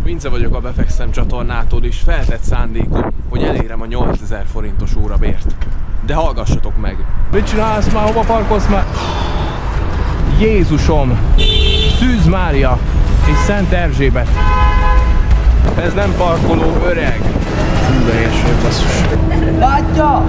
Vince vagyok a Befekszem csatornától, és feltett szándékom, hogy elérem a 8000 forintos órabért. De hallgassatok meg! Mit csinálsz már? Hova parkolsz már? Jézusom! Szűz Mária és Szent Erzsébet! Ez nem parkoló, öreg! De helyes vagy, basszus. Látja?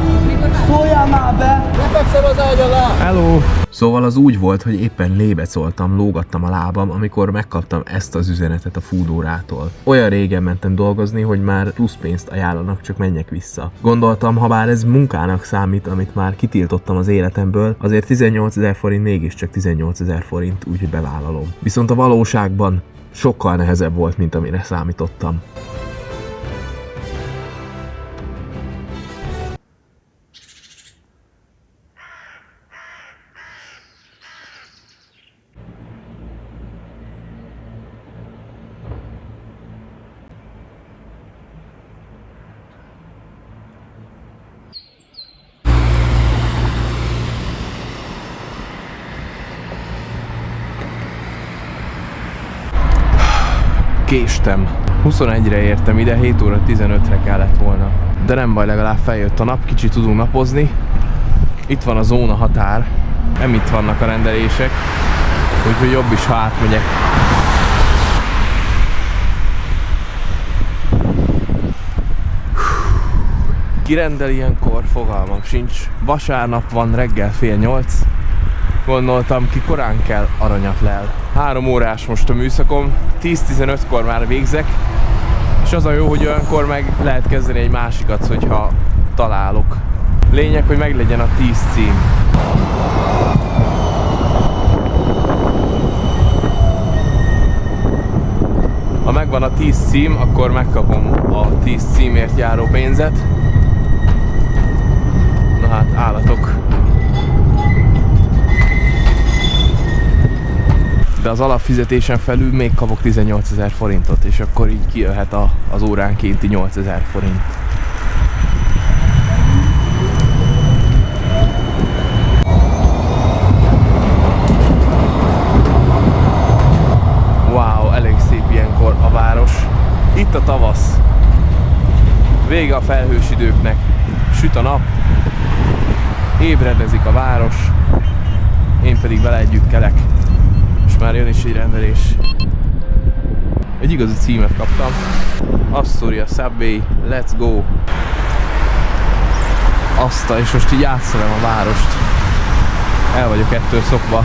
Szóljál már be! Lefekszem az ágy alá! Hello! Szóval az úgy volt, hogy éppen lébecoltam, lógattam a lábam, amikor megkaptam ezt az üzenetet a Foodórától. Olyan régen mentem dolgozni, hogy már plusz pénzt ajánlanak, csak menjek vissza. Gondoltam, ha bár ez munkának számít, amit már kitiltottam az életemből, azért 18 000 forint mégiscsak 18 000 forint, úgyhogy bevállalom. Viszont a valóságban sokkal nehezebb volt, mint amire számítottam. Késtem. 21-re értem ide, 7 óra 15-re kellett volna. De nem baj, legalább feljött a nap, kicsit tudunk napozni. Itt van a zóna határ, nem itt vannak a rendelések, úgyhogy jobb is, ha átmegyek. Kirendel ilyenkor? Fogalmam sincs. Vasárnap van, reggel 7:30. Gondoltam, ki korán kell, aranyat lel. 3 órás most a műszakom, 10-15-kor már végzek, és az a jó, hogy olyankor meg lehet kezdeni egy másikat, hogyha találok. Lényeg, hogy meglegyen a 10 cím. Ha megvan a 10 cím, akkor megkapom a 10 címért járó pénzet. Na hát, állatok. De az alapfizetésen felül még kapok 18 000 forintot, és akkor így kijöhet az óránkénti 8 000 forint. Wow, elég szép ilyenkor a város. Itt a tavasz. Vége a felhős időknek. Süt a nap. Ébredezik a város. Én pedig vele együtt kelek. Már jön is egy rendelés. Egy igazi címet kaptam. Astoria Subway, let's go! Azta, és most így átszerem a várost. El vagyok ettől szokva.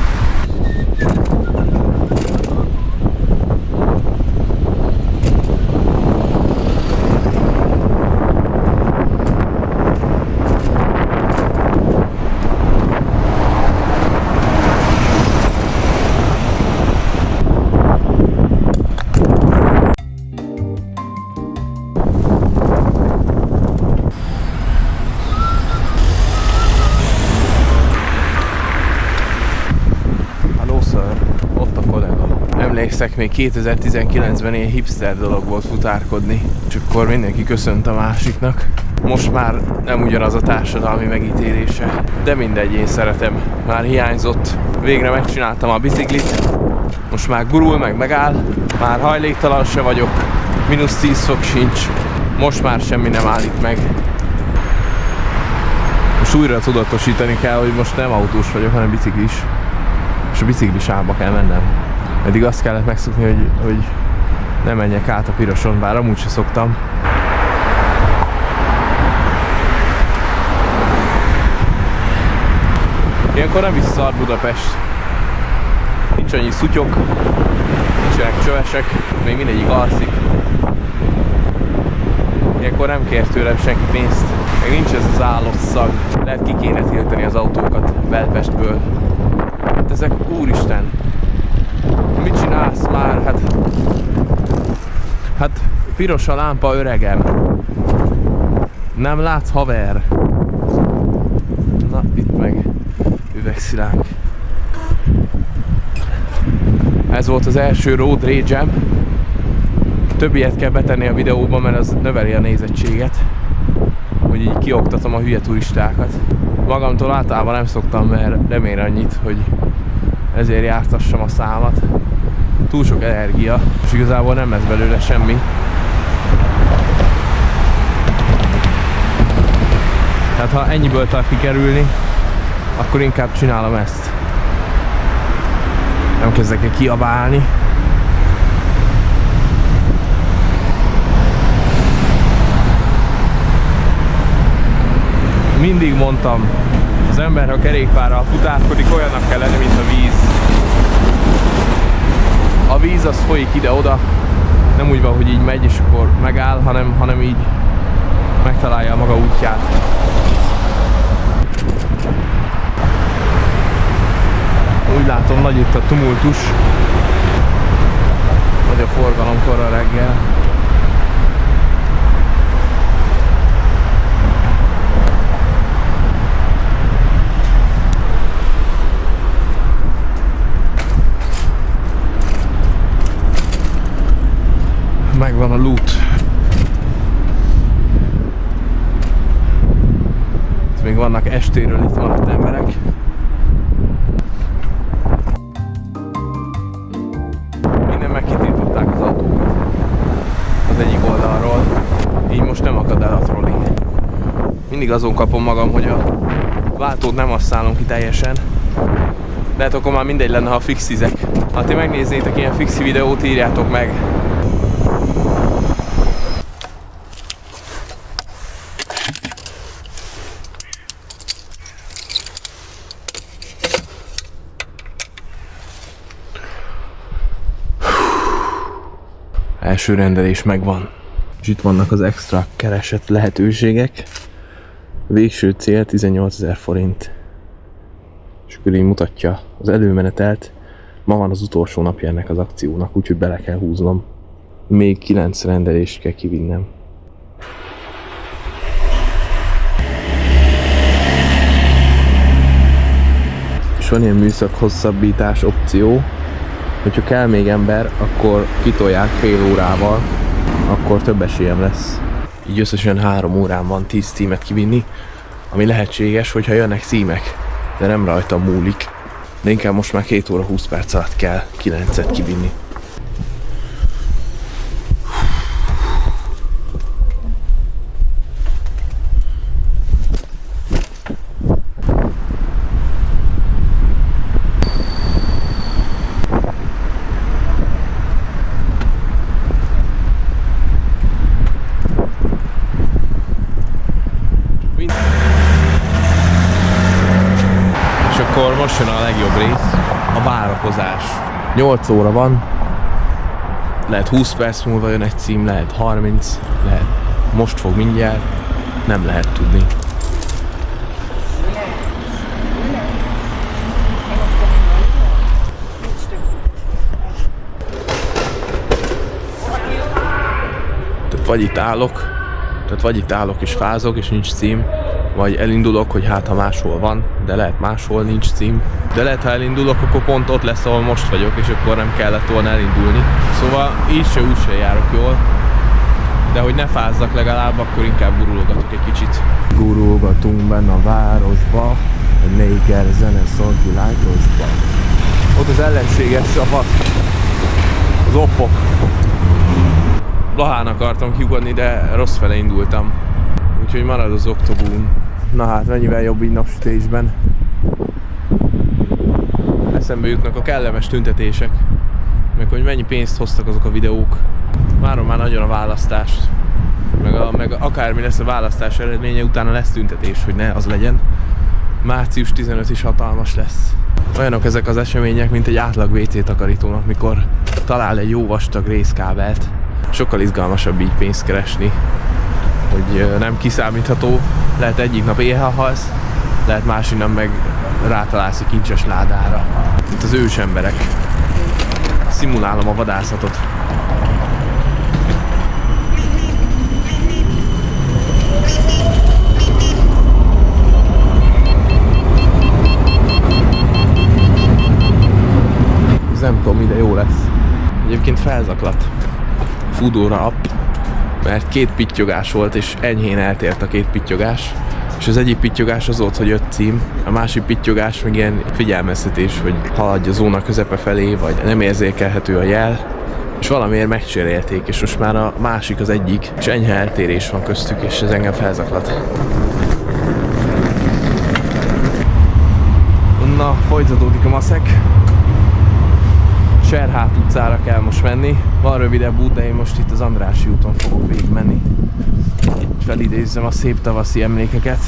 Emlékszek, még 2019-ben ilyen hipster dolog volt futárkodni, és akkor mindenki köszönt a másiknak. Most már nem ugyanaz a társadalmi megítélése, de mindegy, én szeretem. Már hiányzott. Végre megcsináltam a biciklit, most már gurul, meg megáll, már hajléktalan se vagyok, -10 fok sincs, most már semmi nem állít meg. Most újra tudatosítani kell, hogy most nem autós vagyok, hanem biciklis, és a biciklisávba kell mennem. Eddig azt kellett megszokni, hogy ne menjek át a piroson, bár amúgy se szoktam. Ilyenkor nem is szar Budapest. Nincs annyi szutyok, nincsenek csövesek, még mindegyik alszik. Ilyenkor nem kér tőlem senki pénzt, meg nincs ez az állott szag. Lehet ki kéne tiltani az autókat Belpestből. Hát ezek, úristen! Mit csinálsz már? Hát piros a lámpa, öregem. Nem látsz, haver? Na, itt meg üvegszilánk. Ez volt az első road rage-em. Több ilyet kell betenni a videóba, mert az növeli a nézettséget. Hogy így kioktatom a hülye turistákat. Magamtól általában nem szoktam, mert nem ér annyit, hogy ezért jártassam a számat. túl sok energia, és igazából nem lesz belőle semmi. Tehát ha ennyiből tart kikerülni, akkor inkább csinálom ezt. Nem kezdek el kiabálni. Mindig mondtam, az ember, ha kerékpárral futárkodik, olyannak kell lenni, mint a víz. A víz az folyik ide-oda, nem úgy van, hogy így megy és akkor megáll, hanem így megtalálja a maga útját. Úgy látom, nagy itt a tumultus, nagy a forgalom korra reggel. Megvan a loot. Itt még vannak estéről itt maradt emberek. Innen megkitiltották az autókat az egyik oldalról. Így most nem akad el a trolli. Mindig azon kapom magam, hogy a váltót nem használom ki teljesen. Lehet akkor már mindegy lenne, ha fixizek. Ha ti megnéznétek ilyen fixi videót, írjátok meg. Első rendelés megvan. És itt vannak az extra keresett lehetőségek. Végső cél 18 000 forint. És akkor így mutatja az előmenetelt. Ma van az utolsó napja ennek az akciónak, úgyhogy bele kell húznom. Még 9 rendelést kell kivinnem. És van ilyen műszak hosszabbítás opció. Hogyha kell még ember, akkor kitolják fél órával, akkor több esélyem lesz. Így összesen 3 órán van 10 címet kivinni, ami lehetséges, hogyha jönnek címek, de nem rajtam múlik. De inkább most már 2 óra 20 perc alatt kell 9-et kivinni. Akkor most jön a legjobb rész, a várakozás. 8 óra van, lehet 20 perc múlva jön egy cím, lehet 30, lehet most fog mindjárt, nem lehet tudni. Tehát vagy itt állok és fázok és nincs cím, vagy elindulok, hogy hát ha máshol van, de lehet máshol nincs cím. De lehet, ha elindulok, akkor pont ott lesz, ahol most vagyok, és akkor nem kellett volna elindulni. Szóval így se úgy se járok jól, de hogy ne fázzak legalább, akkor inkább gurulgatok egy kicsit. Gurulgatunk benne a városba, a néger zene szól világosba. Ott az ellenséges csapat, az oppok. Blahán akartam kiugodni, de rossz fele indultam. Úgyhogy marad az Octoboon. Na hát, mennyivel jobb így napsütésben. Eszembe jutnak a kellemes tüntetések. Meg hogy mennyi pénzt hoztak azok a videók. Várom már nagyon a választást. Meg akármi lesz a választás eredménye, utána lesz tüntetés, hogy ne az legyen. Március 15 is hatalmas lesz. Olyanok ezek az események, mint egy átlag WC takarítónak, mikor talál egy jó vastag részkábelt. Sokkal izgalmasabb így pénzt keresni. Hogy nem kiszámítható, lehet egyik nap éhe halsz, lehet másik nap meg rátalálsz egy kincses ládára. Mint az ős emberek. Szimulálom a vadászatot. Ez nem tudom, ide jó lesz. Egyébként felzaklat. Foodora app. Mert 2 pittyogás volt, és enyhén eltért a 2 pittyogás, És az egyik pittyogás az volt, hogy 5 cím, a másik pittyogás meg ilyen figyelmeztetés, hogy haladj a zóna közepe felé, vagy nem érzékelhető a jel. És valamiért megcserélték, és most már a másik az egyik, és enyhe eltérés van köztük, és ez engem felzaklat. Na, folytatódik a maszek. Cserhát utcára kell most menni. Van rövidebb út, de én most itt az Andrássy úton fogok végigmenni. Itt felidézzem a szép tavaszi emlékeket.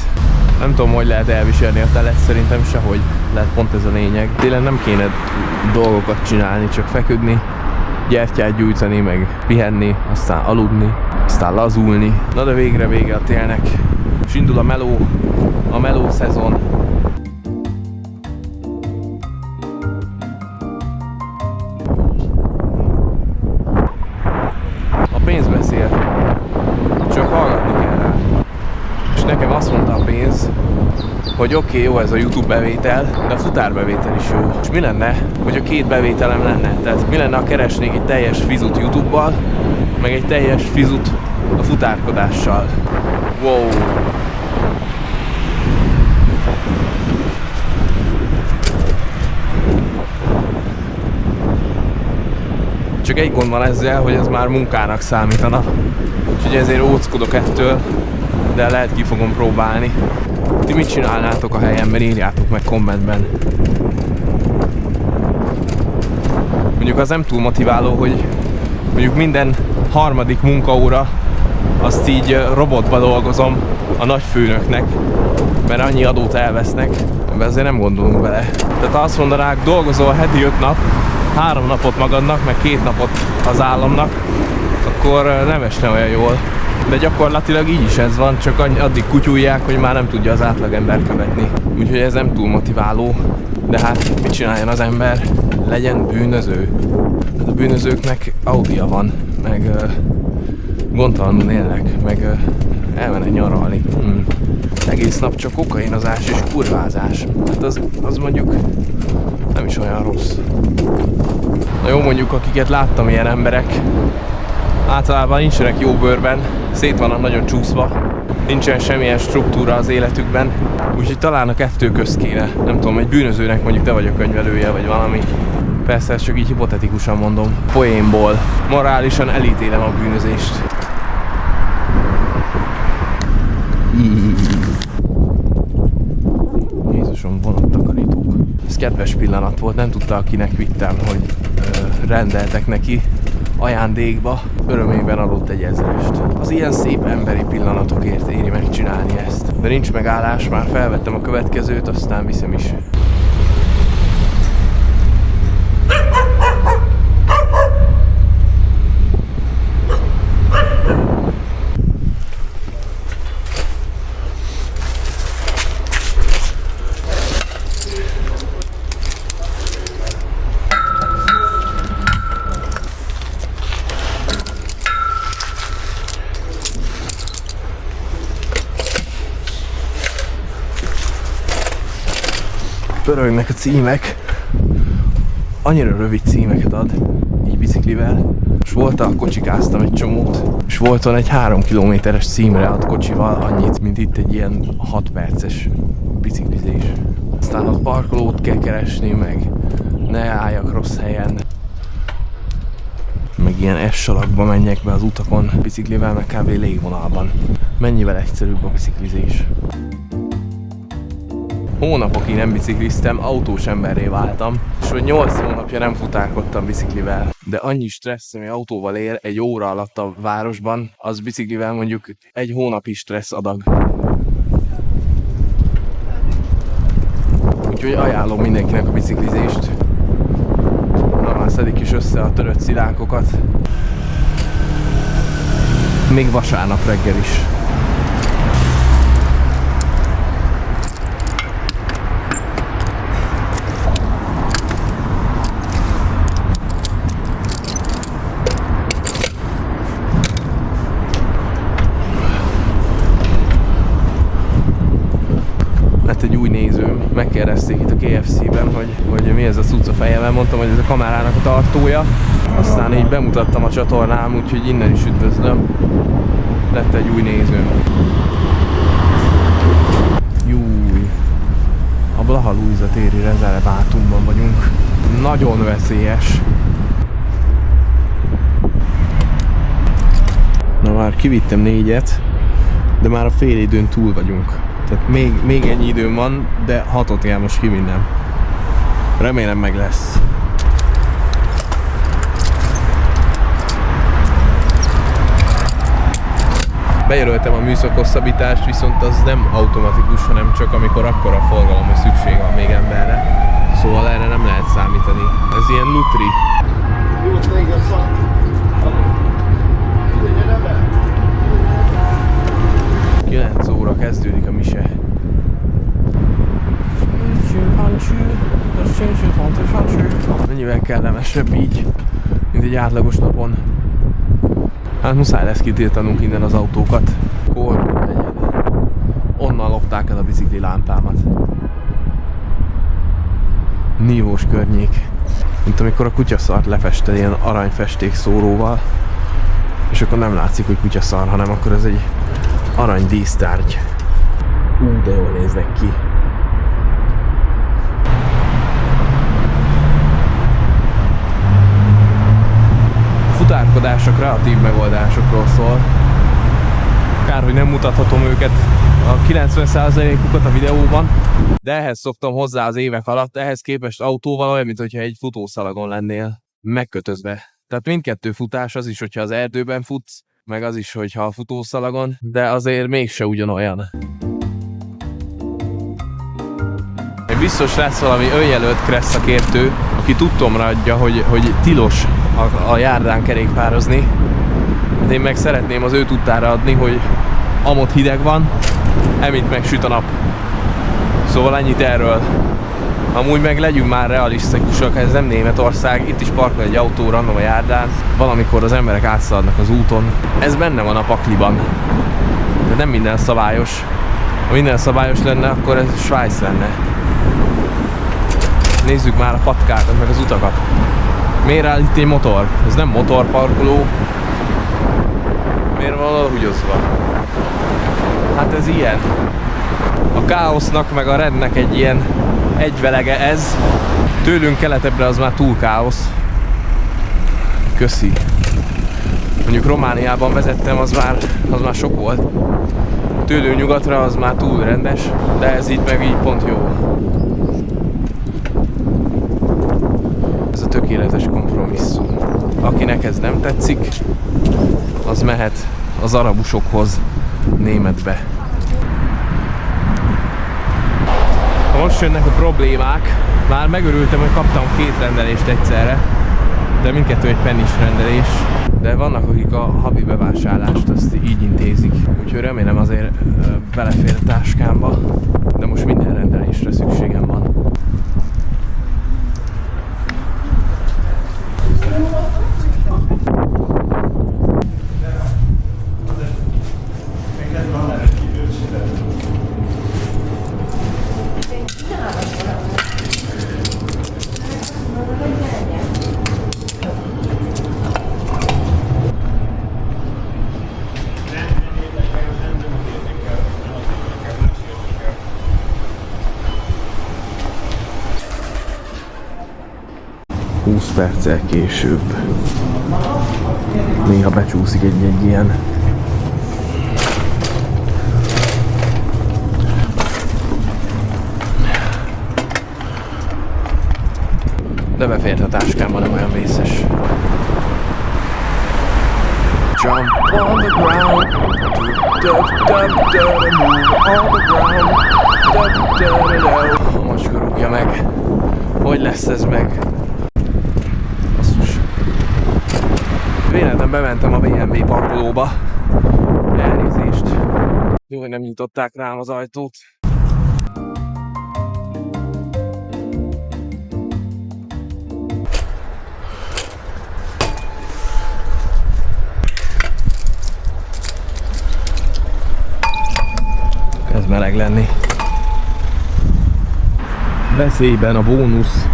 Nem tudom, hogy lehet elviselni a telet, szerintem sehogy. Lehet pont ez a lényeg. Télen nem kéne dolgokat csinálni, csak feküdni, gyertyát gyújtani, meg pihenni, aztán aludni, aztán lazulni. Na de végre vége a télnek, és indul a meló szezon. A pénz beszél, csak hallgatni kell rá. És nekem azt mondta a pénz, hogy oké, jó ez a YouTube bevétel, de a futárbevétel is jó. És mi lenne, hogy a 2 bevételem lenne? Tehát mi lenne, ha keresnék egy teljes fizut YouTube-bal, meg egy teljes fizut a futárkodással? Wow! Csak egy gond van ezzel, hogy ez már munkának számítana. Úgyhogy ezért óckodok ettől, de lehet ki fogom próbálni. Ti mit csinálnátok a helyemben, írjátok meg kommentben. Mondjuk az nem túl motiváló, hogy mondjuk minden harmadik munkaóra azt így robotba dolgozom a nagyfőnöknek, mert annyi adót elvesznek, de azért nem gondolunk bele. Tehát ha azt mondanák, dolgozol heti 5 nap, 3 napot magadnak, meg 2 napot az államnak, akkor nem esne olyan jól. De gyakorlatilag így is ez van, csak addig kutyulják, hogy már nem tudja az átlagember követni. Úgyhogy ez nem túl motiváló. De hát mit csináljon az ember? Legyen bűnöző. Hát a bűnözőknek Audia van, meg gondtalanul élnek, meg elmennek nyaralni. Egész nap csak kokainozás és kurvázás. Hát az mondjuk nem is olyan rossz. Na jó, mondjuk akiket láttam ilyen emberek, általában nincsenek jó bőrben, szét vannak nagyon csúszva, nincsen semmilyen struktúra az életükben, úgyhogy talán a 2 közt kéne. Nem tudom, egy bűnözőnek mondjuk te vagy a könyvelője, vagy valami. Persze, ezt csak így hipotetikusan mondom. Poénból. Morálisan elítélem a bűnözést. Jézusom, vonattakarítók. Ez kedves pillanat volt, nem tudta, akinek vittem, hogy rendeltek neki ajándékba, örömében adott egy 1000-est. Az ilyen szép emberi pillanatokért éri megcsinálni ezt. De nincs megállás, már felvettem a következőt, aztán viszem is. Pörögnek a címek. Annyira rövid címeket ad, így biciklivel. És voltal kocsikáztam egy csomót. És volton egy 3 kilométeres címre ad kocsival annyit, mint itt egy ilyen 6 perces biciklizés. Aztán ott parkolót kell keresni, meg ne álljak rossz helyen. Meg ilyen S-salakba menjek be az utakon biciklivel, meg kb. Légvonalban. Mennyivel egyszerűbb a biciklizés. Hónapokig nem bicikliztem, autós emberré váltam, és hogy 8 hónapja nem futárkodtam biciklivel. De annyi stressz, ami autóval ér egy óra alatt a városban, az biciklivel mondjuk egy hónapi stressz adag. Úgyhogy ajánlom mindenkinek a biciklizést. Na már szedik is össze a törött szilákokat. Még vasárnap reggel is. Egy új nézőm, megkérdezték itt a KFC-ben, hogy mi ez a cucc a fejemben, mondtam, hogy ez a kamerának a tartója. Aztán így bemutattam a csatornám, úgyhogy innen is üdvözlöm. Lett egy új nézőm. Blaha Lujza téri rezervátumban vagyunk. Nagyon veszélyes. Na már kivittem 4-et, de már a fél időn túl vagyunk. Tehát még ennyi időm van, de 6-ot kell most kivinnem. Remélem meg lesz. Bejelöltem a műszakhosszabbítást, viszont az nem automatikus, hanem csak amikor akkora forgalom, hogy szükség van még emberre. Szóval erre nem lehet számítani. Ez ilyen lutri. 9 óra kezdődik a mise. Mennyivel kellemesebb így, mint egy átlagos napon. Hát muszáj lesz kitiltanunk innen az autókat. Korvin legyen. Onnan lopták el a bicikli lámpámat. Nívós környék. Mint amikor a kutyaszart lefested ilyen aranyfesték szóróval, és akkor nem látszik, hogy kutyaszar, hanem akkor ez egy arany dísztárgy. De jól néznek ki. A futárkodás a kreatív megoldásokról szól. Kár, hogy nem mutathatom őket, a 90%-ukat a videóban, de ehhez szoktam hozzá az évek alatt, ehhez képest autóval olyan, mint hogyha egy futószalagon lennél megkötözve. Tehát mindkettő futás, az is, hogyha az erdőben futsz, meg az is, hogyha a futószalagon, de azért mégse ugyanolyan. Biztos lesz valami önjelölt kressz szakértő, aki tudtomra adja, hogy tilos a járdán kerékpározni. De én meg szeretném az ő tudtára adni, hogy amott hideg van, emint meg süt a nap. Szóval ennyit erről. Amúgy meg legyünk már realisztikusak, ez nem Németország, itt is parkol egy autó random a járdán, valamikor az emberek átszaladnak az úton. Ez benne van a pakliban, de nem minden szabályos. Ha minden szabályos lenne, akkor ez Svájc lenne. Nézzük már a patkákat, meg az utakat. Miért áll itt egy motor? Ez nem motorparkoló. Miért van alahúgyozva? Hát ez ilyen. A káosznak meg a rendnek egy ilyen egyvelege ez. Tőlünk keletebbre az már túl káosz. Köszi. Mondjuk Romániában vezettem, az már sok volt. Tőlünk nyugatra az már túl rendes, de ez itt meg így pont jó. Ez a tökéletes kompromisszum. Akinek ez nem tetszik, az mehet az arabusokhoz, németbe. Most jönnek a problémák. Már megörültem, hogy kaptam 2 rendelést egyszerre, de mindkettő egy pennis rendelés. De vannak, akik a havi bevásárlást azt így intézik, úgyhogy remélem azért belefér a táskámba, de most minden rendelésre szükségem van. Perccel később. Néha becsúszik egy ilyen. De befért a táskámban, nem olyan vészes. Jump on the ground, a macska rúgja meg. Hogy lesz ez meg? Véletlenül bementem a BMW parkolóba. Elnézést. Jó, hogy nem nyitották rám az ajtót. Kezd meleg lenni. Veszélyben a bónusz.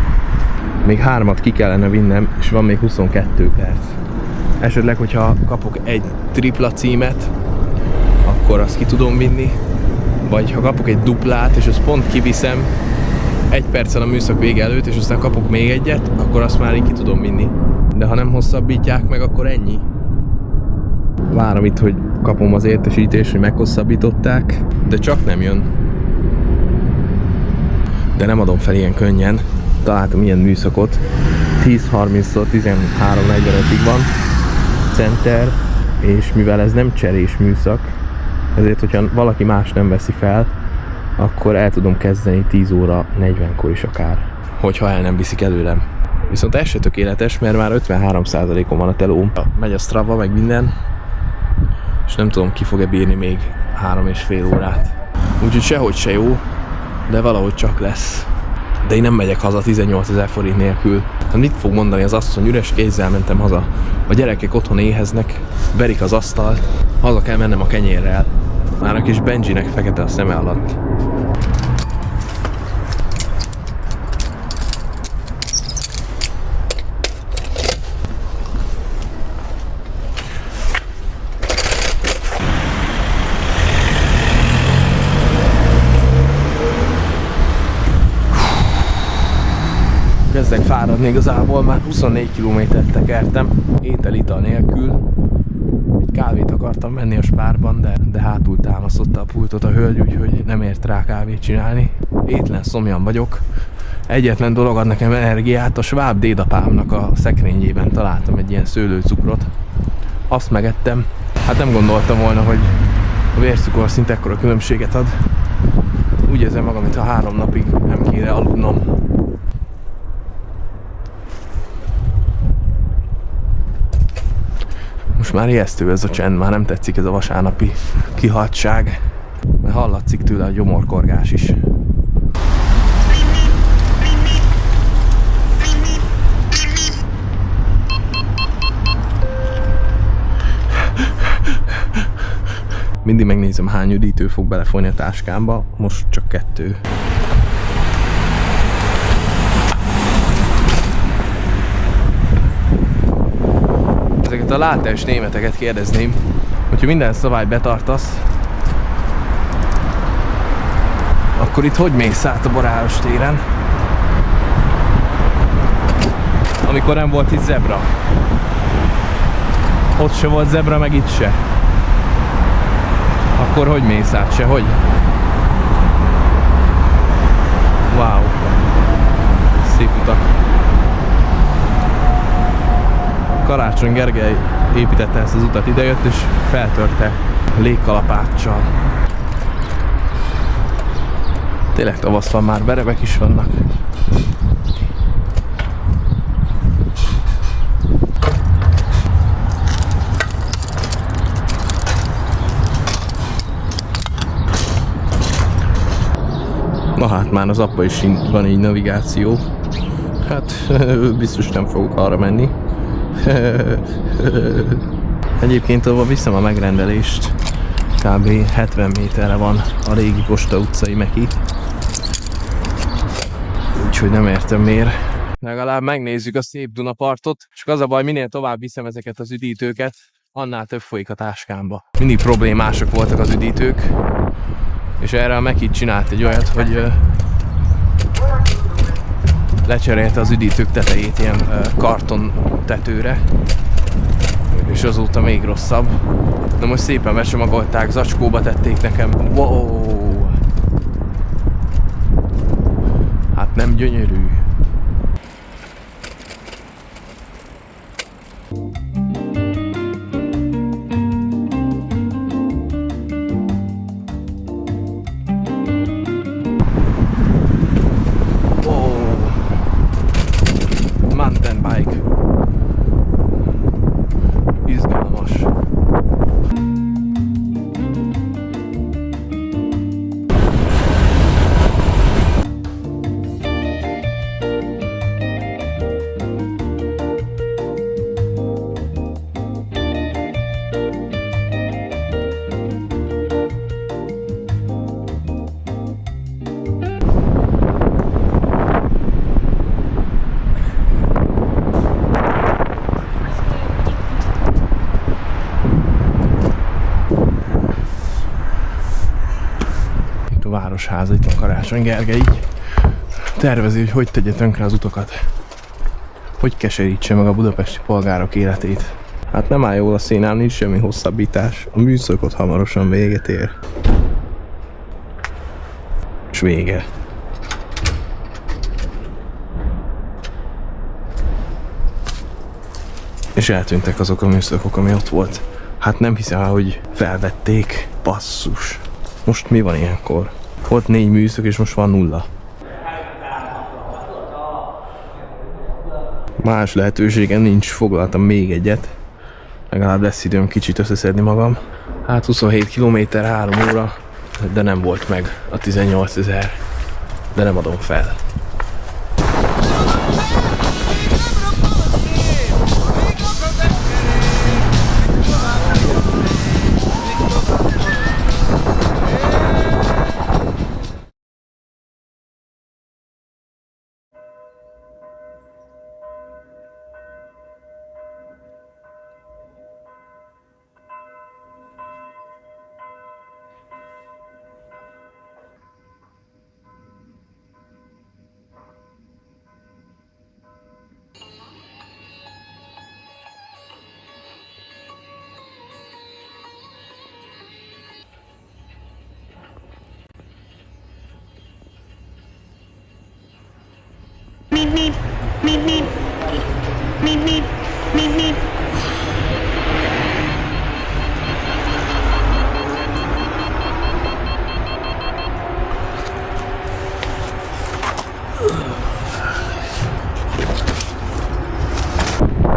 Még 3-at ki kellene vinnem, és van még 22 perc. Esetleg, hogyha kapok egy tripla címet, akkor azt ki tudom vinni. Vagy ha kapok egy duplát, és azt pont kiviszem, 1 perccel a műszak vége előtt, és aztán kapok még egyet, akkor azt már így ki tudom vinni. De ha nem hosszabbítják meg, akkor ennyi. Várom itt, hogy kapom az értesítést, hogy meghosszabbították, de csak nem jön. De nem adom fel ilyen könnyen. Találtam ilyen műszakot. 10:30-tól 13:45-ig van. Center, és mivel ez nem cserés műszak, ezért, hogyha valaki más nem veszi fel, akkor el tudom kezdeni 10:40-kor is akár, hogyha el nem viszik előlem. Viszont ez se tökéletes, mert már 53%-on van a telóm. Megy a Strava, meg minden, és nem tudom, ki fog-e bírni még 3,5 órát. Úgyhogy sehogy se jó, de valahogy csak lesz. De én nem megyek haza 18 000 forint nélkül. Hát mit fog mondani az asszony? Üres kézzel mentem haza. A gyerekek otthon éheznek, verik az asztalt, haza kell mennem a kenyérrel. Már a kis Benjinek fekete a szeme alatt. Kezdek fáradni igazából, már 24 kilométert tekertem, étel-ital nélkül. Egy kávét akartam venni a Spárban, de hátul támasztotta a pultot a hölgy, úgyhogy nem ért rá kávét csinálni. Étlen szomjan vagyok. Egyetlen dolog ad nekem energiát, a sváb dédapámnak a szekrényében találtam egy ilyen szőlőcukrot. Azt megettem. Hát nem gondoltam volna, hogy a vércukorszint ekkora különbséget ad. Úgy érzem magam, mintha 3 napig nem kéne aludnom. Most már ijesztő ez a csend, már nem tetszik ez a vasárnapi kihaltság, mert hallatszik tőle a gyomorkorgás is. Mindig megnézem, hány üdítő fog belefolyni a táskámba, most csak 2. Ezeket a látás németeket kérdezném, hogyha minden szabályt betartasz, akkor itt hogy mész át a Boráros téren, amikor nem volt itt zebra? Ott se volt zebra, meg itt se. Akkor hogy mész át? Sehogy? Wow! Szép utak! Karácsony Gergely építette ezt az utat, idejött és feltörte légkalapáccsal. Tényleg tavasz van már, berebek is vannak. Na hát már az apa is van így navigáció. Hát biztos nem fogok arra menni. Egyébként ahol viszem a megrendelést, kb. 70 méterre van a régi Posta utcai Meki. Úgyhogy nem értem miért. Legalább megnézzük a szép Dunapartot, csak az a baj, minél tovább viszem ezeket az üdítőket, annál több folyik a táskámba. Mindig problémások voltak az üdítők, és erre a Meki csinált egy olyat, hogy lecserélte az üdítők tetejét ilyen karton tetőre, és azóta még rosszabb. De most szépen becsomagolták, zacskóba tették nekem. Wow! Hát nem gyönyörű. Mountain bike. Izgalmas. Városháza, itt a Karácsony Gergely, így tervezi, hogy tegye tönkre az utakat. Hogy keserítse meg a budapesti polgárok életét. Hát nem áll jól a színál, nincs semmi hosszabbítás. A műszakot hamarosan véget ér. És vége. És eltűntek azok a műszakok, ami ott volt. Hát nem hiszem, hogy felvették. Basszus. Most mi van ilyenkor? Volt 4 műszak, és most van 0. Más lehetőségem nincs, foglaltam még egyet. Legalább lesz időm kicsit összeszedni magam. Hát 27 km 3 óra, de nem volt meg a 18 000. De nem adom fel.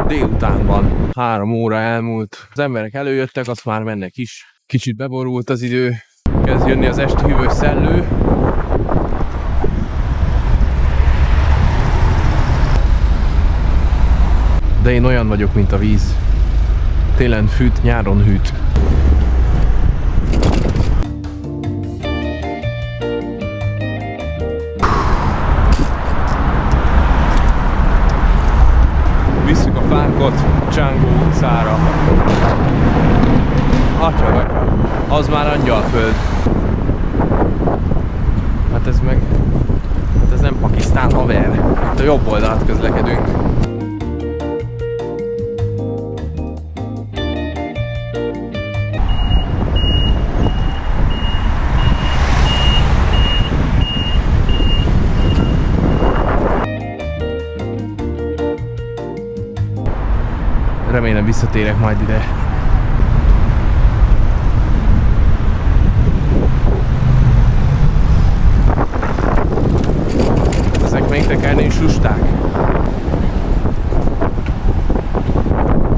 Délután van, 3 óra elmúlt. Az emberek előjöttek, azt már mennek is. Kicsit beborult az idő, kezd jönni az esti hűvös szellő. De én olyan vagyok, mint a víz. Télen fűt, nyáron hűt. Visszük a fánkot Csángó utcára. Atya, az már Angyalföld. Hát ez nem Pakisztán, haver. Itt a jobb oldalt közlekedünk. Remélem visszatérek majd ide. Ezek még tekerni is lusták.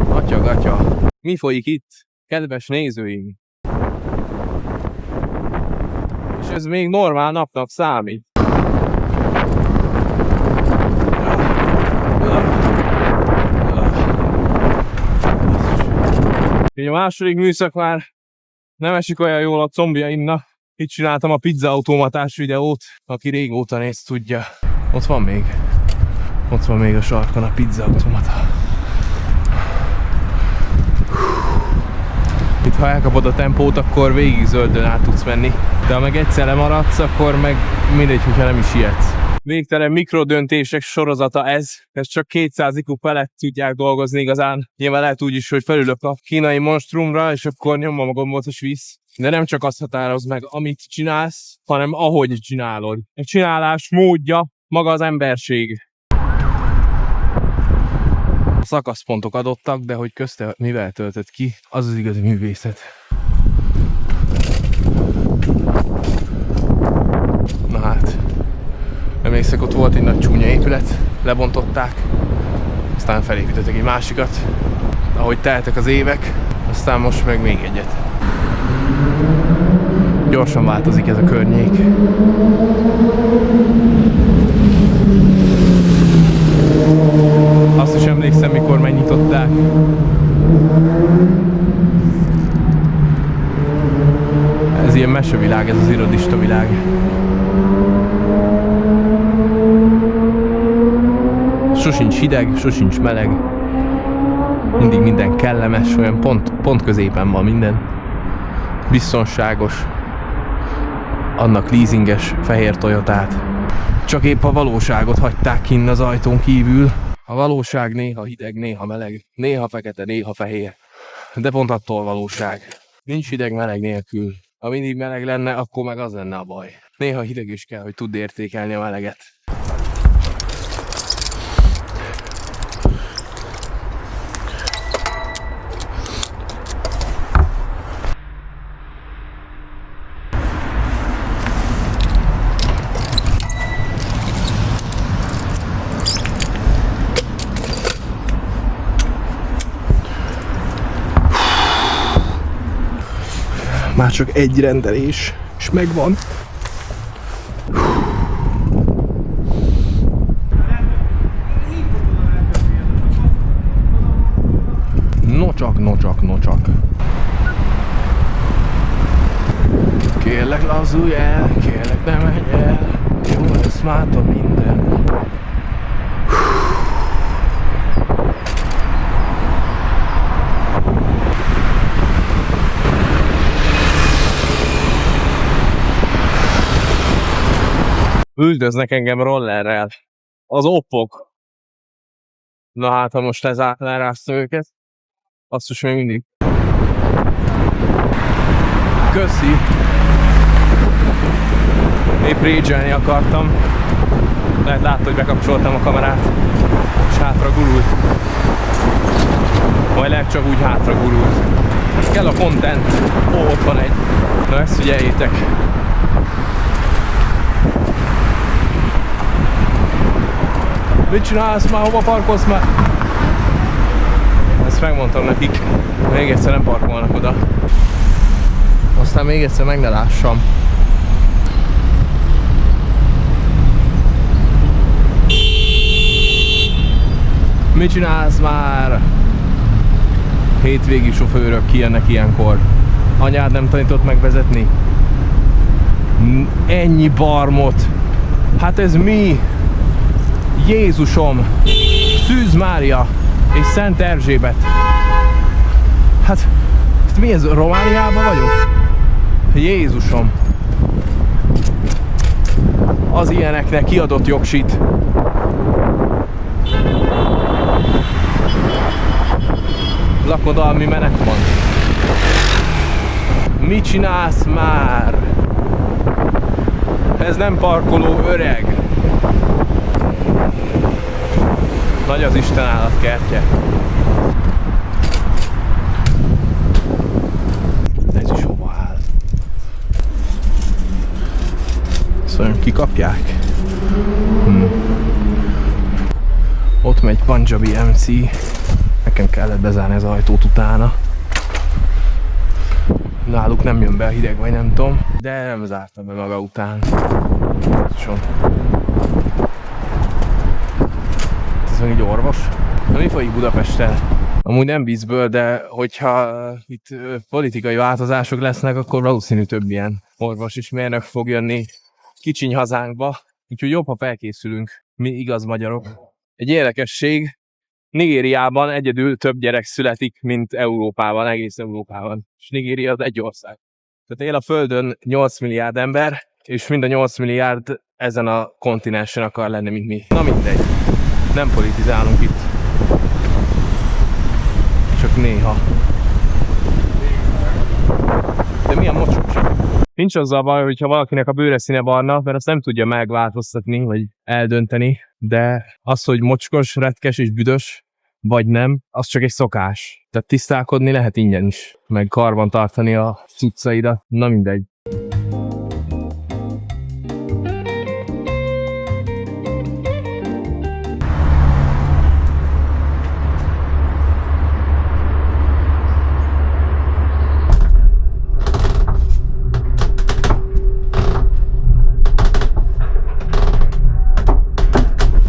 Atya. Mi folyik itt, kedves nézőim? És ez még normál napnak számít. Így a második műszak már nem esik olyan jól a combjaimnak. Itt csináltam a pizzaautomatás videót, aki régóta néz, tudja. Ott van még a sarkon a pizzaautomata. Itt ha elkapod a tempót, akkor végig zöldön át tudsz menni. De ha meg egyszer lemaradsz, akkor meg mindegy, hogyha nem is ijedsz. Végtelen mikrodöntések sorozata ez csak 200 IQ felett tudják dolgozni igazán. Nyilván lehet úgy is, hogy felülök a kínai monstrumra, és akkor nyomom a gombot, és visz. De nem csak azt határoz meg, amit csinálsz, hanem ahogy csinálod. A csinálás módja maga az emberség. Szakaszpontok adottak, de hogy közte mivel töltött ki, az az igazi művészet. Na hát, emlékszek, ott volt egy nagy csúnya épület, lebontották, aztán felépítettek egy másikat. Ahogy teltek az évek, aztán most meg még egyet. Gyorsan változik ez a környék. Azt is emlékszem, mikor megnyitották. Ez ilyen mesevilág, ez az irodista világ. Sosincs hideg, sosincs meleg. Mindig minden kellemes, olyan pont középen van minden. Biztonságos. Annak leasinges fehér Toyotát. Csak épp a valóságot hagyták kinn az ajtón kívül. A valóság néha hideg, néha meleg, néha fekete, néha fehér. De pont attól valóság. Nincs hideg-meleg nélkül. Ha mindig meleg lenne, akkor meg az lenne a baj. Néha hideg is kell, hogy tudd értékelni a meleget. Már csak egy rendelés, és megvan. Nocsak. Kérlek lazulj el, kérlek ne menj el, jó lesz mától minden. Üldöznek engem rollerrel. Az oppok. Na hát, ha most leráztam őket, azt is még mindig. Köszi! Épp rage-elni akartam. Lehet látta, hogy bekapcsoltam a kamerát, és hátra gurult. Vagy lehet csak úgy hátra gurult. Kell a content. Ó, ott van egy. Na ezt figyeljétek. Mit csinálsz már? Hova parkolsz már? Ezt megmondtam nekik. Még egyszer nem parkolnak oda. Aztán még egyszer meg ne lássam. Mit csinálsz már? Hétvégi sofőrök kijönnek ilyenkor. Anyád nem tanított meg vezetni? Ennyi barmot! Hát ez mi? Jézusom! Szűz Mária és Szent Erzsébet! Hát mi ez? Romániában vagyok? Jézusom! Az ilyeneknek kiadott jogsit. Lakodalmi menet van. Mit csinálsz már? Ez nem parkoló, öreg. Nagy az Isten állatkertje. Ez is hova áll? Szóval kikapják? Ott megy Punjabi MC. Nekem kellett bezárni az ajtót utána. Náluk nem jön be a hideg, vagy nem tudom. De nem zártam be maga után. Ez meg egy orvos. Na mi folyik Budapesten? Amúgy nem viccből, de hogyha itt politikai változások lesznek, akkor valószínű több ilyen orvos és mérnök fog jönni kicsiny hazánkba. Úgyhogy jobb, ha felkészülünk, mi igaz magyarok. Egy érdekesség, Nigériában egyedül több gyerek születik, mint Európában, egész Európában. És Nigéria az egy ország. Tehát él a Földön 8 milliárd ember, és mind a 8 milliárd ezen a kontinensen akar lenni, mint mi. Na mindegy. Nem politizálunk itt. Csak néha. De milyen mocsokság? Nincs azzal baj, hogyha valakinek a bőre színe barna, mert azt nem tudja megváltoztatni, vagy eldönteni, de az, hogy mocskos, retkes és büdös, vagy nem, az csak egy szokás. Tehát tisztálkodni lehet ingyen is, meg karban tartani a cuccaidat, na mindegy.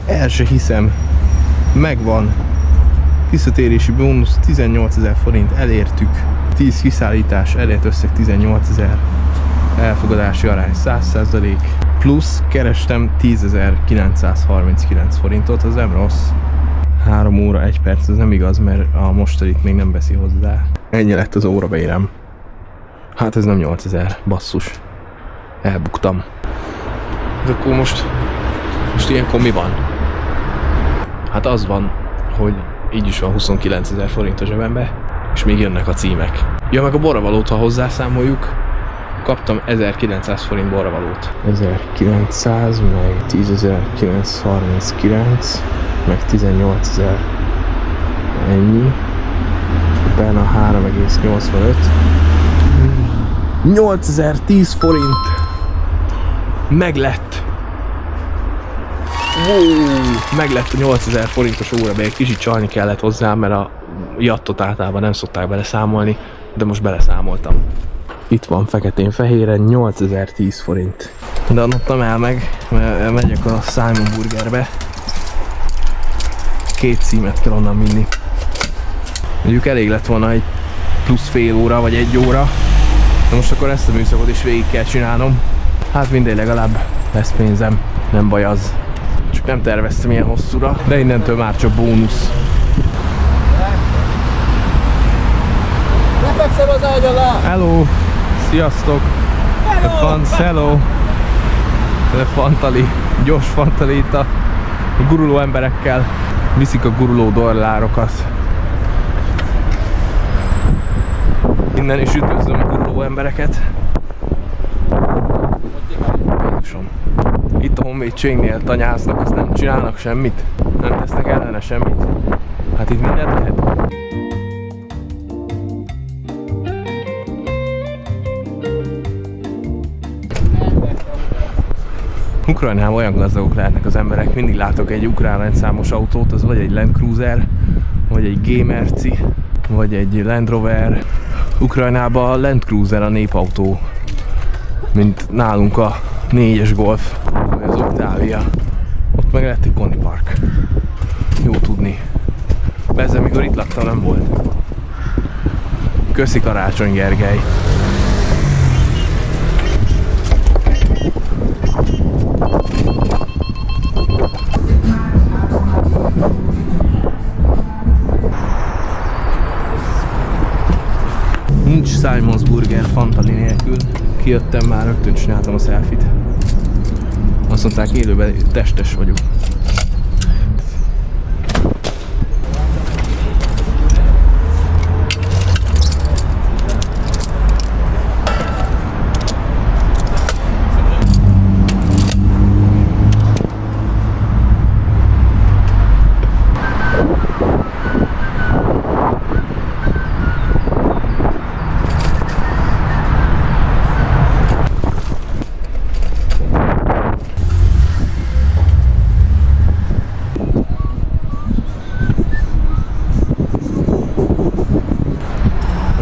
El se hiszem. Megvan. Visszatérési bónusz 18 000 forint, elértük. 10 kiszállítás, elért összeg 18 000. Elfogadási arány 100%. Plusz kerestem 10.939 forintot, az nem rossz. 3 óra 1 perc, ez nem igaz, mert a mostanit még nem veszi hozzá. Ennyi lett az órabérem. Hát ez nem 8000, basszus. Elbuktam. De akkor most Most ilyenkor mi van? Hát az van, hogy így is van 29 000 forint a zsebembe, és még jönnek a címek. Ja, meg a borravalót, ha hozzászámoljuk, kaptam 1900 forint borravalót. 1900, meg 10.939, meg 18.000, ennyi. Utána 3,85. 8010 forint! Meglett! Meglett a 8000 forintos órabér, kicsit csalni kellett hozzá, mert a jattot általában nem szokták beleszámolni, de most beleszámoltam. Itt van feketén-fehéren 8010 forint. De adottam el meg, mert megyek a Simon Burgerbe. 2 címet kell onnan vinni. Mondjuk elég lett volna egy plusz fél óra, vagy 1 óra. De most akkor ezt a műszakot is végig kell csinálnom. Hát mindegy, legalább lesz pénzem, nem baj az. Csak nem terveztem ilyen hosszúra, de innentől már csak bónusz. Ne fekszel az ágy alá! Hello! Sziasztok! Hello! De Fantali, gyors Fantali itt a guruló emberekkel. Viszik a guruló dollárokat. Innen is üdvözlöm a guruló embereket. Itt a honvédségnél tanyáznak, azt nem csinálnak semmit, nem tesznek ellene semmit. Hát itt mindent lehet. Ukrajnában olyan gazdagok lehetnek az emberek, mindig látok egy ukrán rendszámos autót, az vagy egy Land Cruiser, vagy egy G-Merci, vagy egy Land Rover. Ukrajnában a Land Cruiser a népautó, mint nálunk a 4-es Golf, vagy az Octavia. Ott meg lett egy Koni Park. Jó tudni. Ezzel mikor itt laktam, nem volt. Köszi Karácsony Gergely. Nincs Simon's Burger Fantali nélkül. Kijöttem már, rögtön csináltam a selfie-t. Azt mondták, élőben testes vagyok.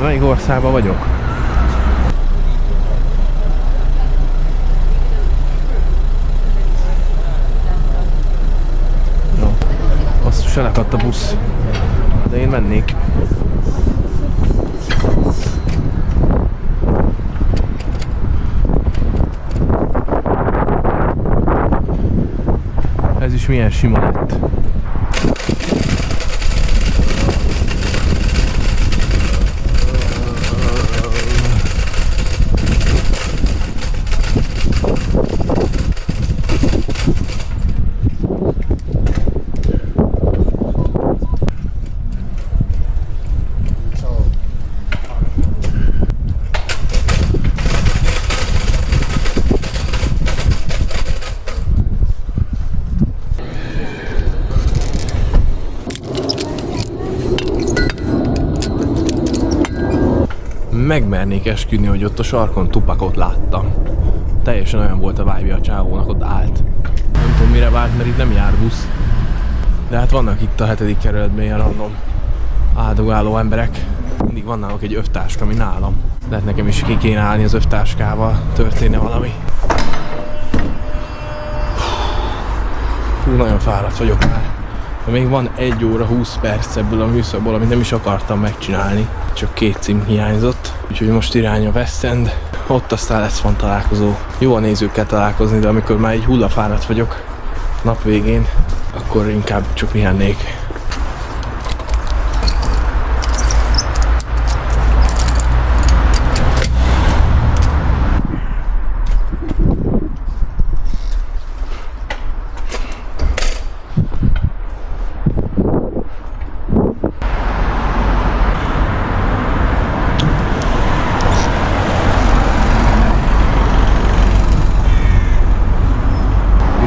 Melyik országban vagyok? No, azt se lekadt a busz, de én mennék. Ez is milyen sima lett. Megmernék esküdni, hogy ott a sarkon Tupacot láttam. Teljesen olyan volt a vibe a csávónak, ott állt. Nem tudom mire várt, mert itt nem jár busz. De hát vannak itt a 7. kerületben ilyen random áldogáló emberek. Mindig van náluk egy övtáska, ami nálam. Lehet nekem is ki kéne állni az övtáskával, történne valami. Hú, nagyon fáradt vagyok már. De még van 1 óra 20 perc ebből a műszakból, amit nem is akartam megcsinálni. Csak 2 cím hiányzott. Úgyhogy most irány a West End. Ott aztán lesz van találkozó. Jó a nézőkkel találkozni, de amikor már egy hullafáradt vagyok nap végén, akkor inkább csak pihennék.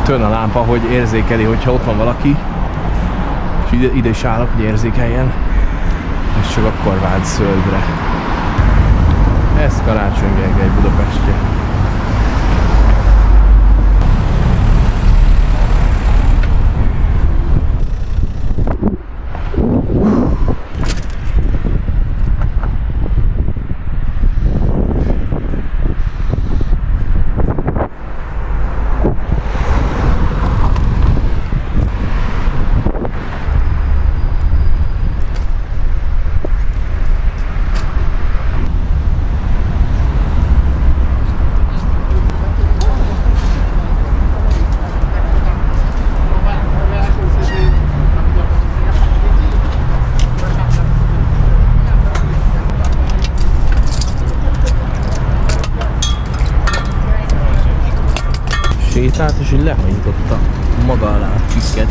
Tön a lámpa, hogy érzékeli, hogyha ott van valaki, és ide is állok, hogy érzékeljen, és csak akkor vált zöldre. Ez Karácsony Gergely Budapestje. Sétált és így lehajította maga alá a csikket,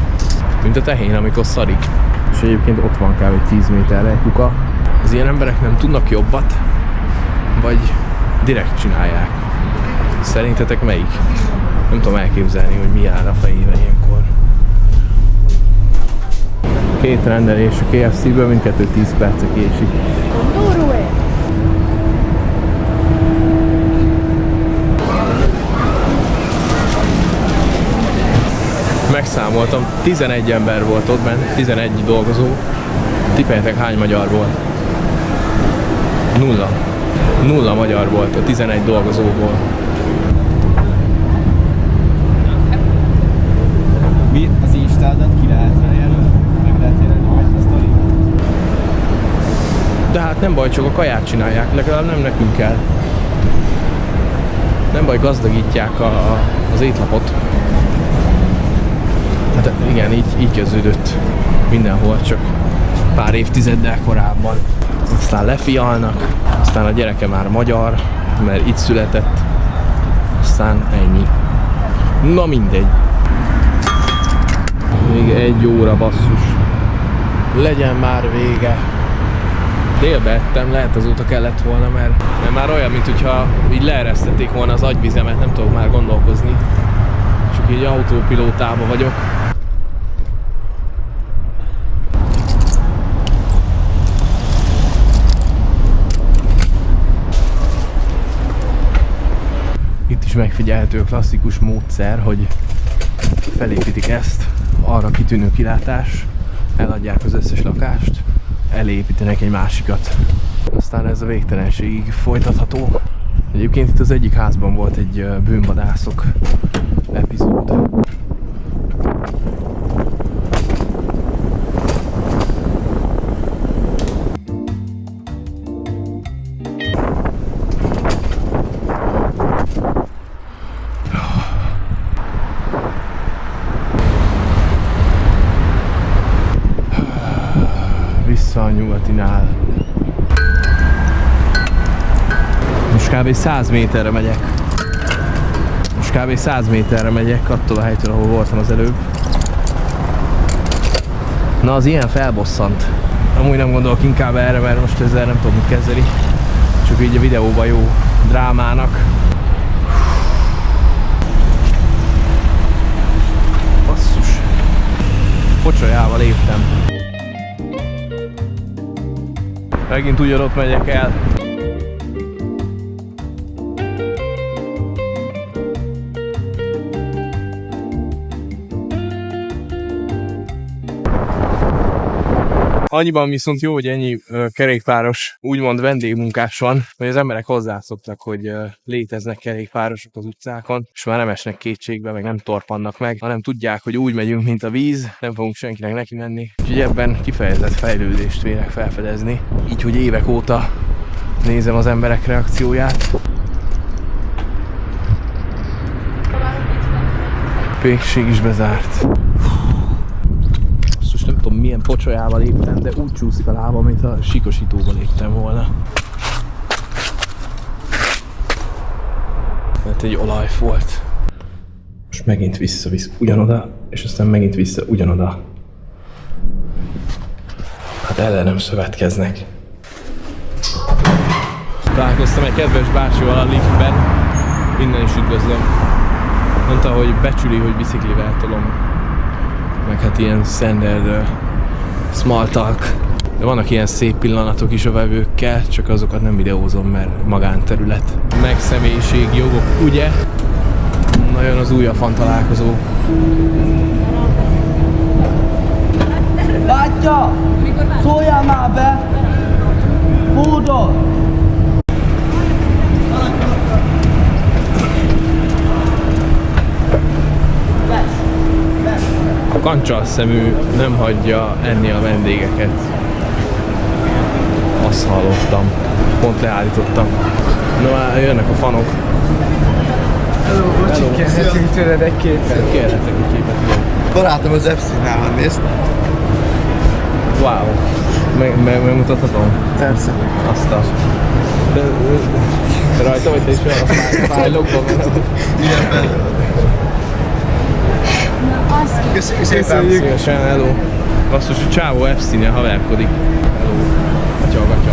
mint a tehén, amikor szarik. És egyébként ott van kb. 10 méterre egy kuka. Az ilyen emberek nem tudnak jobbat, vagy direkt csinálják. Szerintetek melyik? Nem tudom elképzelni, hogy mi áll a fejében ilyenkor. 2 rendelés a KFC-ből, mindkettő 10 perce késik. Megszámoltam, 11 ember volt ott bent, 11 dolgozó. Tippeljetek hány magyar volt? 0. 0 magyar volt a 11 dolgozóból. Mi az Instádat ki lehet jelölni? Meg lehet jelölni a sztori? De hát nem baj, csak a kaját csinálják, legalább nem nekünk kell. Nem baj, gazdagítják az étlapot. Hát igen, így kezdődött mindenhol, csak pár évtizeddel korábban. Aztán lefialnak, aztán a gyereke már magyar, mert itt született, aztán ennyi. Na mindegy. Még 1 óra, basszus. Legyen már vége. Délbe ettem, lehet azóta kellett volna, mert már olyan, mint hogyha így leeresztették volna az agyvizemet, nem tudok már gondolkozni. Csak így autópilótában vagyok. Itt is megfigyelhető a klasszikus módszer, hogy felépítik ezt, arra kitűnő kilátás, eladják az összes lakást, elépítenek egy másikat. Aztán ez a végtelenségig folytatható. Egyébként itt az egyik házban volt egy bűnvadászok epizód. Vissza a nyugatinál. Most kb. 100 méterre megyek. Most kb. 100 méterre megyek attól a helytől, ahol voltam az előbb. Na, az ilyen felbosszant. Amúgy nem gondolok inkább erre, mert most ezzel nem tudom mit kezdeni. Csak így a videóban jó drámának. Basszus. Pocsolyával léptem. Megint ugyanott megyek el. Annyiban viszont jó, hogy ennyi kerékpáros, úgymond vendégmunkás van, hogy az emberek hozzászoktak, hogy léteznek kerékpárosok az utcákon, és már nem esnek kétségbe, meg nem torpannak meg, hanem tudják, hogy úgy megyünk, mint a víz, nem fogunk senkinek neki menni. Úgyhogy ebben kifejezett fejlődést vélek felfedezni. Így, hogy évek óta nézem az emberek reakcióját. Pékség is bezárt. Nem tudom milyen pocsolyával léptem, de úgy csúszik a lábam, mint a sikosítóba léptem volna. Mert egy olaj volt. Most megint visszavisz ugyanoda, és aztán megint vissza ugyanoda. Hát ellenem szövetkeznek. Találkoztam egy kedves bácsival a liftben. Innen is üdvözlöm. Mondta, hogy becsüli, hogy biciklivel tolom. Meg hát ilyen standard small talk. De vannak ilyen szép pillanatok is a vevőkkel, csak azokat nem videózom, mert magánterület. Meg személyiségjogok, ugye? Nagyon az új a fan találkozó. Látja? Szóljál már be! Hódol! A kancsas szemű nem hagyja enni a vendégeket. Azt hallottam. Pont leállítottam. Na már jönnek a fanok. Hello, bocsi, kérhetünk tőled egy képet? Kérhetek egy képet. Barátom az Epstein-nál van, nézd. Wow. Megmutathatom? Persze. Azt a... De rajta vagy te is olyan a fájlokban? Ilyen belőle. Köszönjük szépen. Szívesen, hello. Basszus, a csávó Epstein-nel haverkodik. Hello. Gatya.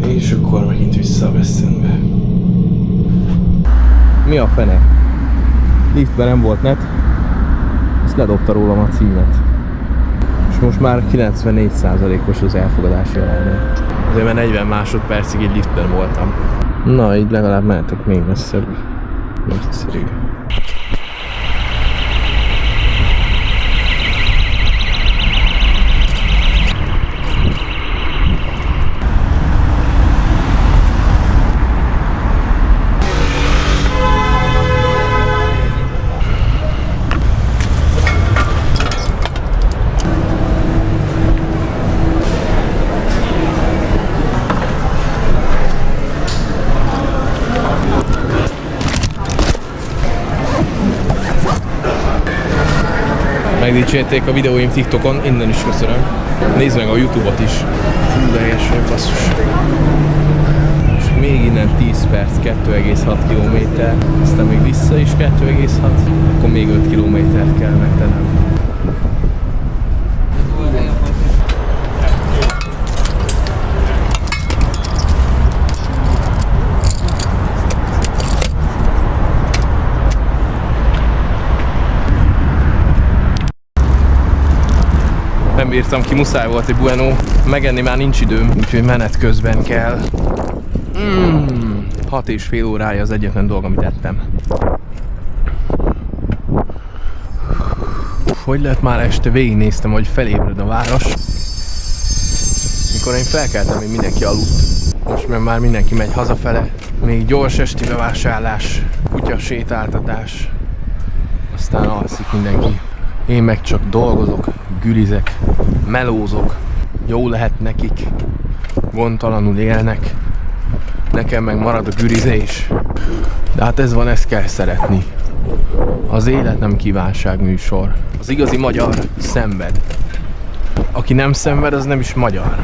És akkor megint vissza a Westonbe. Mi a fene? Liftben nem volt net, ezt ledobta rólam a címet. És most már 94%-os az elfogadási arány. Azért már 40 másodpercig egy liftben voltam. Na, így legalább mehetek még messzebb. Nagyszerű. Megdicsérték a videóim TikTokon, innen is köszönöm. Nézd meg a YouTube-ot is. Fú, de helyes vagy, basszus. És még innen 10 perc, 2,6 km. Aztán még vissza is 2,6. Akkor még 5 kilométert kell megtennem. Nem bírtam ki, muszáj volt egy bueno. Megenni már nincs időm, úgyhogy menet közben kell. 6,5 órája az egyetlen dolog, amit ettem. Hogy lett már este? Végignéztem, hogy felébred a város. Mikor én felkeltem, még mindenki aludt. Most már mindenki megy hazafele. Még gyors esti bevásárlás, kutya sétáltatás. Aztán alszik mindenki. Én meg csak dolgozok, gülizek, melózok, jó lehet nekik, gondtalanul élnek, nekem meg marad a gürizés. De hát ez van, ezt kell szeretni. Az élet nem kívánságműsor. Az igazi magyar szenved. Aki nem szenved, az nem is magyar.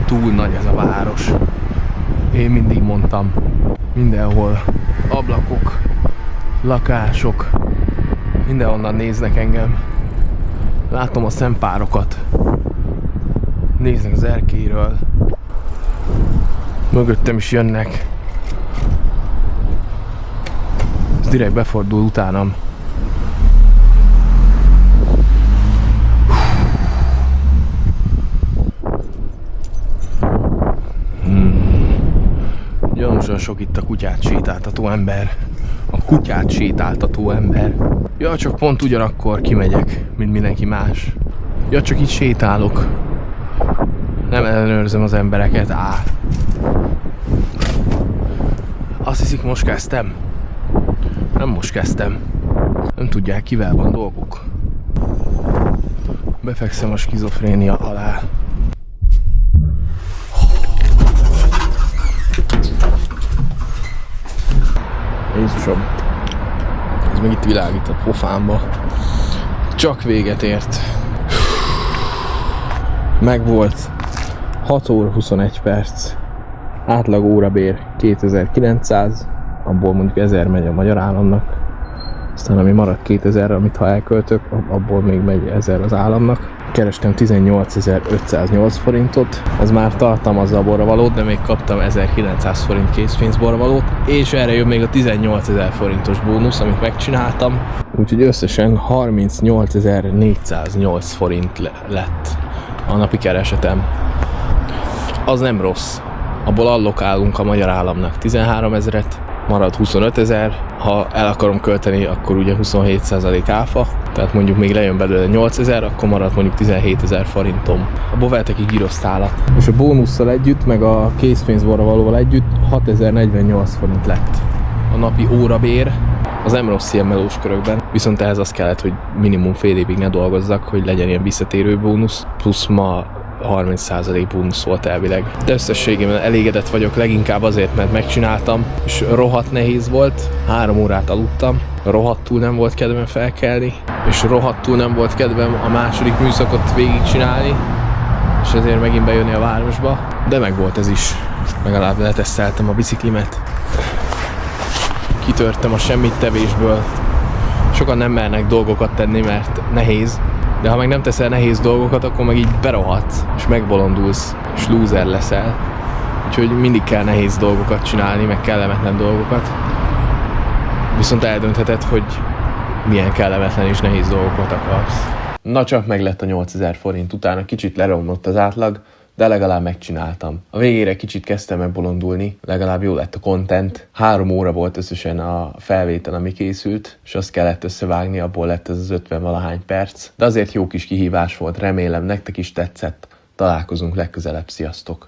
Túl nagy ez a város. Én mindig mondtam, mindenhol ablakok, lakások, mindenhonnan néznek engem. Látom a szempárokat. Néznek az erkélyről. Mögöttem is jönnek. Ez direkt befordul utánam. Gyanúsan sok itt a kutyát sétáltató ember. A kutyát sétáltató ember. Ja, csak pont ugyanakkor kimegyek, mint mindenki más. Ja, csak itt sétálok. Nem ellenőrzöm az embereket, Azt hiszik, most kezdtem. Nem most kezdtem. Nem tudják, kivel van dolguk. Befekszem a skizofrénia alá. bónuszosabb. Ez meg itt világít a pofámba. Csak véget ért. Megvolt. 6 óra 21 perc. Átlag órabér 2900, abból mondjuk 1000 megy a magyar államnak. Aztán ami marad 2000, amit ha elköltök, abból még megy 1000 az államnak. Kerestem 18.508 forintot, az már tartalmazza a borravalót, de még kaptam 1900 forint készpénz borravalót, és erre jön még a 18.000 forintos bónusz, amit megcsináltam. Úgyhogy összesen 38.408 forint lett a napi keresetem. Az nem rossz. Abból allokálunk a magyar államnak 13 000-et, marad 25 000, ha el akarom költeni, akkor ugye 27% áfa, tehát mondjuk még lejön belőle 8 000, akkor marad mondjuk 17 000 forintom. Abból vehetek egy girosztálat. És a bónusszal együtt, meg a készpénzborra valóval együtt 6048 forint lett a napi órabér. Az nem rossz ilyen melós körökben, viszont ehhez az kellett, hogy minimum fél évig ne dolgozzak, hogy legyen ilyen visszatérő bónusz, plusz ma 30% bónusz volt elvileg. De összességében elégedett vagyok, leginkább azért, mert megcsináltam, és rohadt nehéz volt, 3 órát aludtam, rohadtul nem volt kedvem felkelni, és rohadtul nem volt kedvem a második műszakot végigcsinálni, és ezért megint bejönni a városba, de meg volt ez is. Legalább leteszteltem a biciklimet, kitörtem a semmit tevésből. Sokan nem mernek dolgokat tenni, mert nehéz, de ha meg nem teszel nehéz dolgokat, akkor meg így berohadsz, és megbolondulsz, és lúzer leszel. Úgyhogy mindig kell nehéz dolgokat csinálni, meg kellemetlen dolgokat. Viszont eldöntheted, hogy milyen kellemetlen és nehéz dolgokat akarsz. Na csak meg lett a 8000 forint, utána kicsit leromlott az átlag, de legalább megcsináltam. A végére kicsit kezdtem megbolondulni, legalább jó lett a content. 3 óra volt összesen a felvétel, ami készült, és azt kellett összevágni, abból lett ez az 50-valahány perc. De azért jó kis kihívás volt, remélem nektek is tetszett. Találkozunk legközelebb, sziasztok!